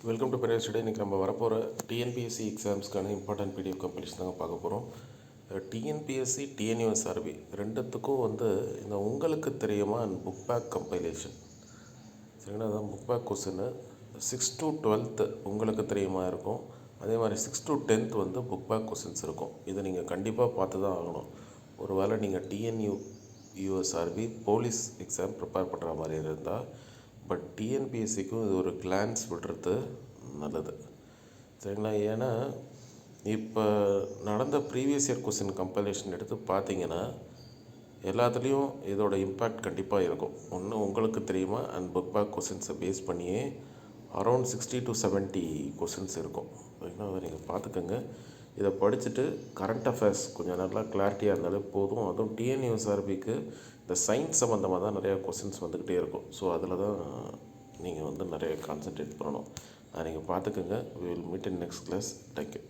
Welcome to பெரிய study. இன்றைக்கி நம்ம வரப்போகிற டிஎன்பிஎஸ்சி எக்ஸாம்ஸ்க்கான இம்பார்ட்டன்ட் பிடிஎஃப் கம்பெனிஷன் தாங்க பார்க்க போகிறோம். டிஎன்பிஎஸ்சி டிஎன்யூஎஸ்ஆர்பி ரெண்டுத்துக்கும் இந்த உங்களுக்கு தெரியுமா அண்ட் புக் பேக் கம்பைலேஷன் சரிங்களா. அதான் புக் பேக் கொஸ்டின் 6 to 12 உங்களுக்கு தெரியுமா இருக்கும். அதே மாதிரி 6 to 10 புக் பேக் கொஸ்டின்ஸ் இருக்கும். இதை நீங்கள் கண்டிப்பாக பார்த்து தான் ஆகணும். ஒரு வேளை நீங்கள் டிஎன்யூஎஸ்ஆர்பி போலீஸ் எக்ஸாம் ப்ரிப்பேர் பண்ணுற மாதிரி இருந்தால், பட் டிஎன்பிஎஸ்சிக்கும் இது ஒரு கிளான்ஸ் விடுறது நல்லது சரிங்களா. ஏன்னா இப்போ நடந்த ப்ரீவியஸ் இயர் கொஸ்டின் கம்பைலேஷன் எடுத்து பார்த்தீங்கன்னா எல்லாத்துலேயும் இதோட இம்பேக்ட் கண்டிப்பாக இருக்கும். ஒன்று உங்களுக்கு தெரியுமா அண்ட் புக் பேக் கொஸ்டின்ஸை பேஸ் பண்ணியே அரௌண்ட் 60 to 70 கொஸ்டின்ஸ் இருக்கும் சரிங்களா. அதை நீங்கள் பார்த்துக்கோங்க. இதை படிச்சுட்டு கரண்ட் அஃபேர்ஸ் கொஞ்சம் நல்லா கிளாரிட்டியாக இருந்தாலே போதும். அதுவும் டிஎன்யூஎஸ்ஆர்பிக்கு இந்த சயின்ஸ் சம்மந்தமாக தான் நிறையா கொஸ்டின்ஸ் வந்துக்கிட்டே இருக்கும். ஸோ அதில் தான் நீங்கள் நிறைய கான்சன்ட்ரேட் பண்ணணும். அதை நீங்கள் பார்த்துக்கோங்க. We will meet in next class. Thank you.